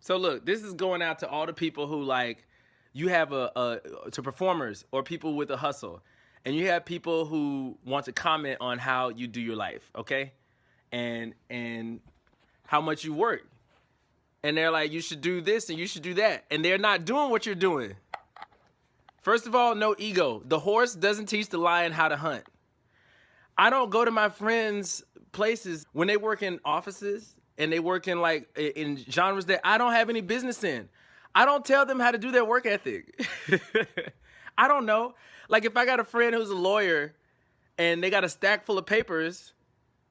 So look, this is going out to all the people who like you have to performers or people with a hustle, and you have people who want to comment on how you do your life, okay, and how much you work, and they're like you should do this and you should do that, and they're not doing what you're doing. First of all, no ego. The horse doesn't teach the lion how to hunt. I don't go to my friends' places when they work in offices and they work in like in genres that I don't have any business in. I don't tell them how to do their work ethic. I don't know. Like if I got a friend who's a lawyer and they got a stack full of papers,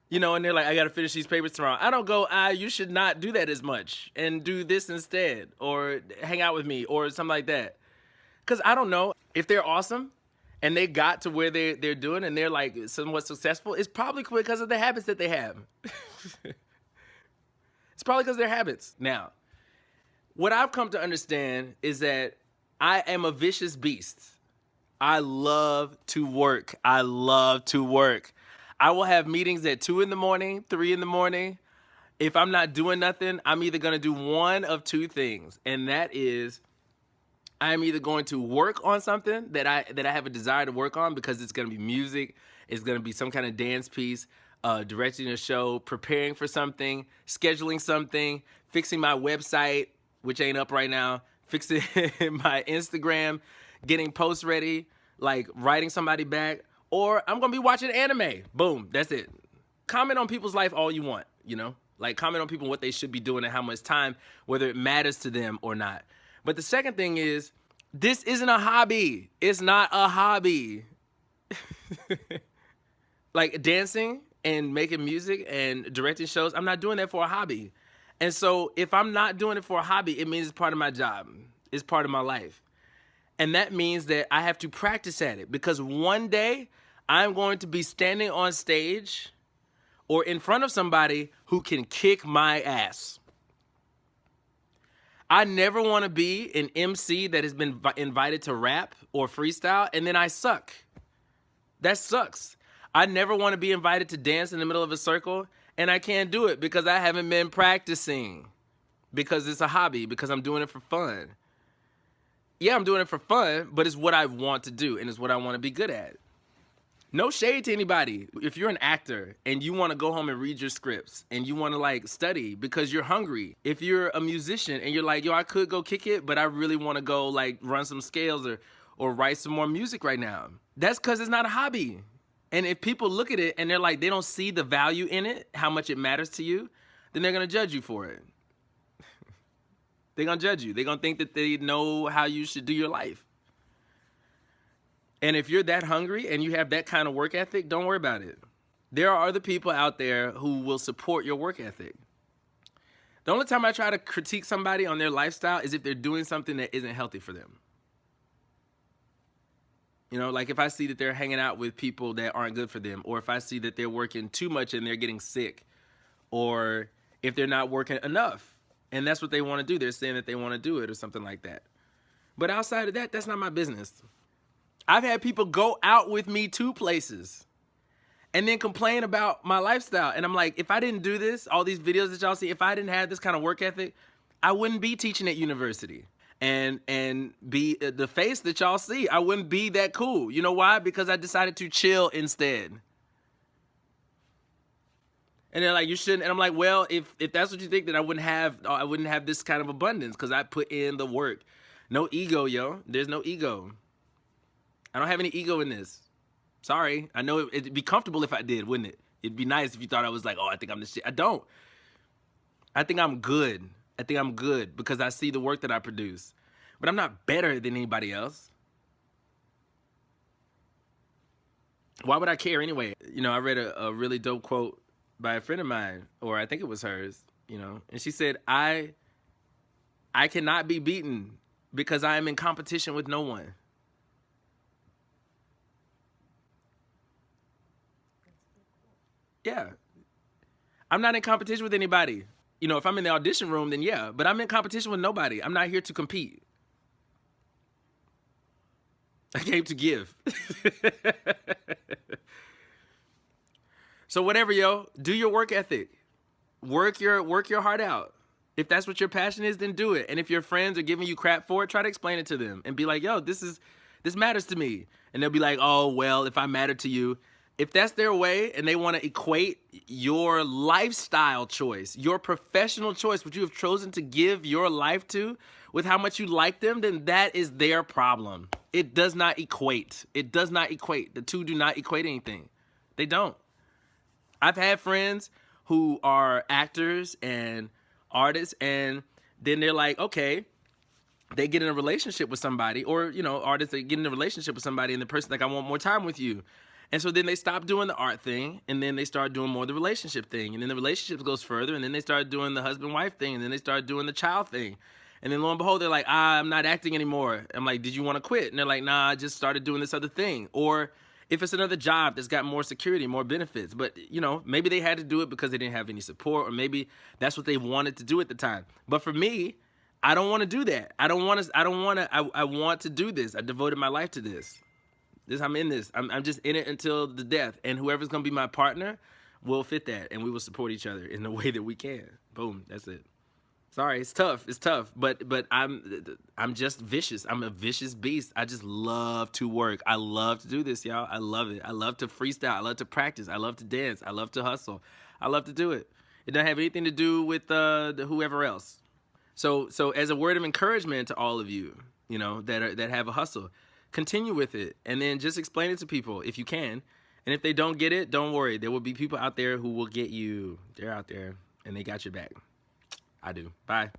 you know, and they're like, I got to finish these papers tomorrow. I don't go, you should not do that as much and do this instead or hang out with me or something like that. Because I don't know if they're awesome and they got to where they're doing and they're like somewhat successful. It's probably because of the habits that they have. It's probably because of their habits. Now, what I've come to understand is that I am a vicious beast. I love to work. I love to work. I will have meetings at 2 in the morning, 3 in the morning. If I'm not doing nothing, I'm either going to do one of two things. And that is I'm either going to work on something that I have a desire to work on because it's going to be music, it's going to be some kind of dance piece, directing a show, preparing for something, scheduling something, fixing my website, which ain't up right now, fixing my Instagram, getting posts ready, like writing somebody back, or I'm going to be watching anime. Boom, that's it. Comment on people's life all you want, you know? Like comment on people what they should be doing and how much time, whether it matters to them or not. But the second thing is, this isn't a hobby. It's not a hobby. Like dancing and making music and directing shows, I'm not doing that for a hobby. And so if I'm not doing it for a hobby, it means it's part of my job. It's part of my life. And that means that I have to practice at it because one day I'm going to be standing on stage or in front of somebody who can kick my ass. I never want to be an MC that has been invited to rap or freestyle and then I suck. That sucks. I never want to be invited to dance in the middle of a circle and I can't do it because I haven't been practicing. Because it's a hobby, because I'm doing it for fun. Yeah, I'm doing it for fun, but it's what I want to do and it's what I want to be good at. No shade to anybody. If you're an actor and you want to go home and read your scripts and you want to like study because you're hungry. If you're a musician and you're like, yo, I could go kick it, but I really want to go like run some scales or write some more music right now. That's because it's not a hobby. And if people look at it and they're like, they don't see the value in it, how much it matters to you, then they're going to judge you for it. They're going to judge you. They're going to think that they know how you should do your life. And if you're that hungry and you have that kind of work ethic, don't worry about it. There are other people out there who will support your work ethic. The only time I try to critique somebody on their lifestyle is if they're doing something that isn't healthy for them. You know, like if I see that they're hanging out with people that aren't good for them, or if I see that they're working too much and they're getting sick, or if they're not working enough and that's what they want to do, they're saying that they want to do it or something like that. But outside of that, that's not my business. I've had people go out with me to places and then complain about my lifestyle. And I'm like, if I didn't do this, all these videos that y'all see, if I didn't have this kind of work ethic, I wouldn't be teaching at university and be the face that y'all see. I wouldn't be that cool. You know why? Because I decided to chill instead. And they're like, you shouldn't. And I'm like, well, if that's what you think, then I wouldn't have this kind of abundance because I put in the work. No ego, yo. There's no ego. I don't have any ego in this. Sorry. I know it'd be comfortable if I did, wouldn't it? It'd be nice if you thought I was like, oh, I think I'm the shit. I don't. I think I'm good. I think I'm good because I see the work that I produce. But I'm not better than anybody else. Why would I care anyway? You know, I read a really dope quote by a friend of mine, or I think it was hers, you know, and she said, I cannot be beaten because I am in competition with no one. Yeah. I'm not in competition with anybody. You know, if I'm in the audition room, then yeah. But I'm in competition with nobody. I'm not here to compete. I came to give. So whatever, yo, do your work ethic. Work your heart out. If that's what your passion is, then do it. And if your friends are giving you crap for it, try to explain it to them and be like, yo, this matters to me. And they'll be like, oh, well, if I matter to you. If that's their way and they want to equate your lifestyle choice, your professional choice, what you have chosen to give your life to, with how much you like them, then that is their problem. It does not equate. It does not equate. The two do not equate anything. They don't. I've had friends who are actors and artists, and then they're like, okay, they get in a relationship with somebody, or, you know, artists, they get in a relationship with somebody, and the person's like, I want more time with you. And so then they stop doing the art thing, and then they start doing more of the relationship thing. And then the relationship goes further, and then they start doing the husband-wife thing, and then they start doing the child thing. And then lo and behold, they're like, I'm not acting anymore. I'm like, did you want to quit? And they're like, nah, I just started doing this other thing. Or if it's another job that's got more security, more benefits. But, you know, maybe they had to do it because they didn't have any support, or maybe that's what they wanted to do at the time. But for me, I don't want to do that. I want to do this. I devoted my life to this. I'm in this. I'm just in it until the death. And whoever's going to be my partner will fit that. And we will support each other in the way that we can. Boom. That's it. Sorry, it's tough. It's tough. But I'm just vicious. I'm a vicious beast. I just love to work. I love to do this, y'all. I love it. I love to freestyle. I love to practice. I love to dance. I love to hustle. I love to do it. It doesn't have anything to do with whoever else. So as a word of encouragement to all of you, you know, that have a hustle, continue with it, and then just explain it to people if you can. And if they don't get it, don't worry. There will be people out there who will get you. They're out there, and they got your back. I do. Bye.